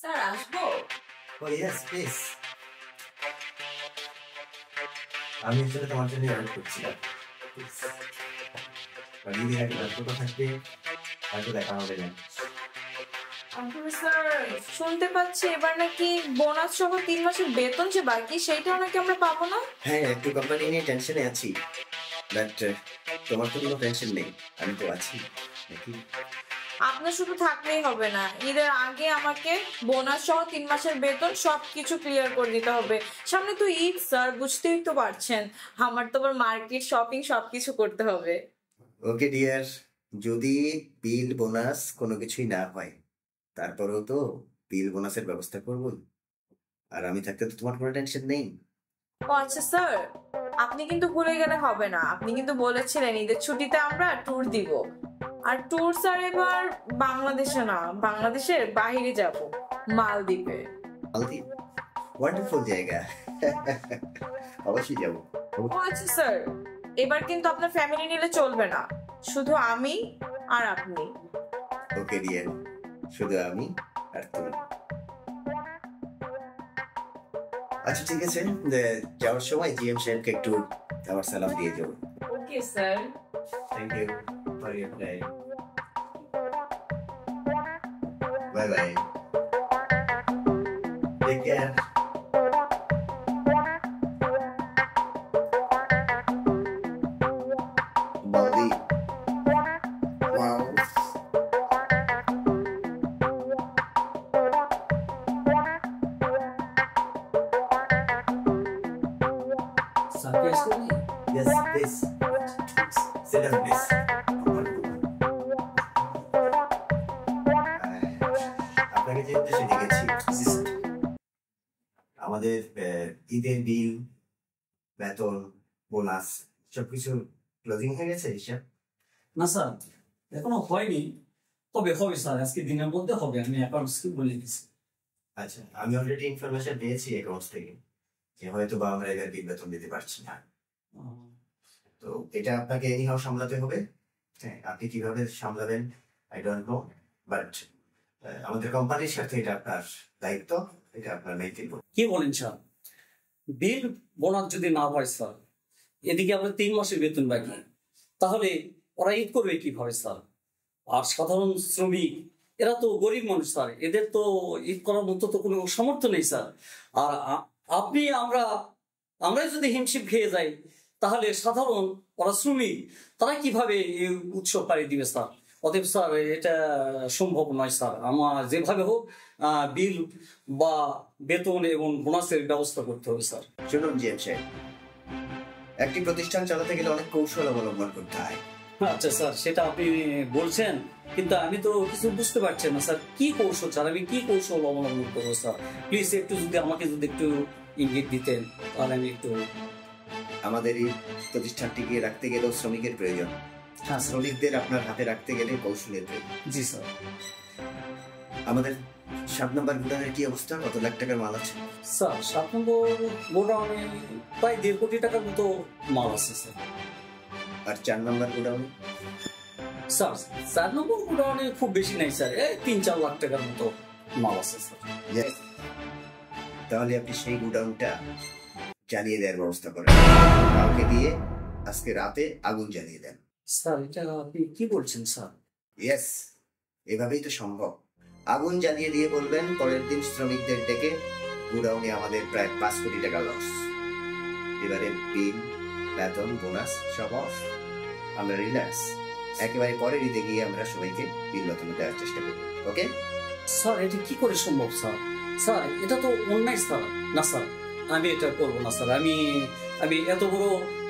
Sir আসবো? ও yes please. আমি আসলে তোমার জন্য ওয়েট করছিলাম। দিদি আগে ব্যস্ততা থাকবে, হয়তো দেখা হবে না। স্যার শুনতে পাচ্ছি এবার নাকি বোনাস সহ 3 মাসের বেতন যে বাকি সেইটাও নাকি আমরা পাবো না। হ্যাঁ, একটু কোম্পানি নিয়ে টেনশনে আছি, বাট তোমার তো কোনো টেনশন নেই, আমি তো আছি নাকি? আপনার শুধু থাকলেই হবে না, ঈদের আগে আমাকে বোনাস সহ 3 মাসের বেতন সবকিছু ক্লিয়ার করে দিতে হবে। সামনে তো ঈদ স্যার, বুঝতেই তো পারছেন, আমার তো আবার মার্কেট শপিং সবকিছু করতে হবে। ওকে ডিয়ার, যদি বিল বোনাস কোনো কিছুই না হয় তারপরেও তো বিল বোনাসের ব্যবস্থা করব, আর আমি থাকতে তো তোমার কোনো টেনশন নেই। ও আচ্ছা স্যার, আপনি কিন্তু ভুলে গেলে হবে না, আপনি কিন্তু বলেছিলেন ঈদের ছুটিতে আমরা ট্যুর দিব। আর ট্যুর স্যার এবার বাংলাদেশে না, বাংলাদেশের বাইরে যাব, মালদ্বীপে। মালদ্বীপ ওয়ান্ডারফুল জায়গা, অবশ্যই যাবো। ও আচ্ছা স্যার, এবার কিন্তু আপনার ফ্যামিলি নিলে চলবে না, শুধু আমি আর আপনি। ওকে ডিয়ার, শুধু আমি আর তুমি। আচ্ছা ঠিক আছে, যাওয়ার সময় জিএম সাহেবকে একটু আমার সালাম দিয়ে যাবো। Okay sir. Thank you for your time. Bye bye, take care. Maldives, wow. Yes, please. Sit down, please. আপনাকে যে উদ্দেশ্যে ডেকেছি, আমাদের ঈদের বিল, বেতন, বোনাস সবকিছু ক্লোজিং হয়ে গেছে হিসাব? না স্যার, এখনো হয়নি, তবে হবে স্যার, আজকে দিনের মধ্যে হবে, আমি অ্যাকাউন্টসকে বলে দিচ্ছি। আচ্ছা, আমি অলরেডি ইনফরমেশন পেয়েছি অ্যাকাউন্টস থেকে যে হয়তো বা আমরা এবার বিল বেতন দিতে পারছি না, তো এটা আপনাকে এনিহাও সামলাতে হবে। হ্যাঁ, আপনি কিভাবে সামলাবেন আই ডোন্ট নো, বাট আমাদের কোম্পানির সাথে এটা আপনার দায়িত্ব, এটা আপনার মেনটেন করুন। কি বলেন স্যার, বিল বোনাস যদি না হয় স্যার, এদিকে আমরা 3 মাসের বেতন বাকি, তাহলে ওরা ঈদ করবে কিভাবে স্যার? আর সাধারণ শ্রমিক এরা তো গরিব মানুষ স্যার, এদের তো ঈদ করার মতো তো কোনো সামর্থ্য নেই স্যার। আর আমরাই যদি হিমশিম খেয়ে যাই, তাহলে সাধারণ ওরা শ্রমিক তারা কিভাবে এই উৎসব পাড়ি দিবে স্যার? অতএব স্যার এটা সম্ভব নয় স্যার, আমার যেভাবে হোক বিল বা বেতন এবং বোনাসের ব্যবস্থা করতে হবে স্যার। শুনুন জিএম সাহেব, একটি প্রতিষ্ঠান চালাতে গেলে অনেক কৌশল অবলম্বন করতে হয়। আচ্ছা স্যার, সেটা আপনি বলছেন, কিন্তু আমি তো কিছু বুঝতে পারছি না স্যার, কি কৌশল স্যার, আমি কি কৌশল অবলম্বন করবো স্যার? প্লিজ একটু যদি আমাকে একটু ইঙ্গিত দিতেন তাহলে আমি একটু। আমাদের এই প্রতিষ্ঠানটিকে রাখতে গেলেও শ্রমিকের প্রয়োজন, হ্যাঁ শ্রমিকদের আপনার হাতে রাখতে গেলে কৌশলের প্রয়োজন। জি স্যার। আমাদের 7 নম্বর গুদামের কি অবস্থা, কত লাখ টাকার মাল আছে? স্যার 7 নম্বর গোডাউনে প্রায় 1.5 কোটি টাকার মতো মাল আছে স্যার। আর 4 নম্বর গুদামে? স্যার 4 নম্বর গোডাউনে খুব বেশি নাই স্যার, এই 3-4 লাখ টাকার মতো মাল আছে স্যার। তাহলে আপনি সেই গুদামটা জ্বালিয়ে দেওয়ার ব্যবস্থা করেন, কাউকে দিয়ে আজকে রাতে আগুন জ্বালিয়ে দেন। স্যার এটা আপনি কি বলছেন স্যার? ইয়েস, এভাবেই তো সম্ভব। আগুন জ্বালিয়ে দিয়ে বলবেন পরের দিন শ্রমিকদের ডেকে গুডাউনে আমাদের প্রায় 5 কোটি টাকা লস, এবারে বিল, বেতন, বোনাস সব অফ, আমরা রিল্যাক্স, একেবারে পরের ঈদে গিয়ে আমরা সবাইকে বিল বেতন দেওয়ার চেষ্টা করব। ওকে স্যার, এটা কি করে সম্ভব স্যার? স্যার এটা তো অন্যায় স্যার। না স্যার, আমি এটা করবো না স্যার, আমি এত বড়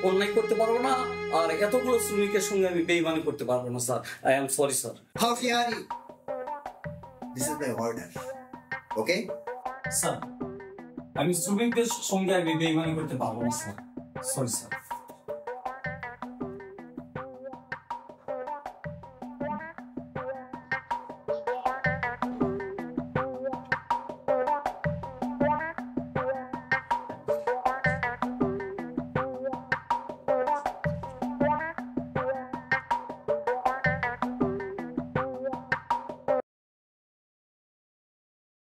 অন্যায় করতে পারবো না, আর এতগুলো শ্রমিকের সঙ্গে আমি বেইমানি করতে পারবো না sir. I am sorry sir. How can you, this is my order, okay? Sir আমি শ্রমিকদের সঙ্গে আমি বেইমানি করতে পারবো না স্যার, সরি স্যার।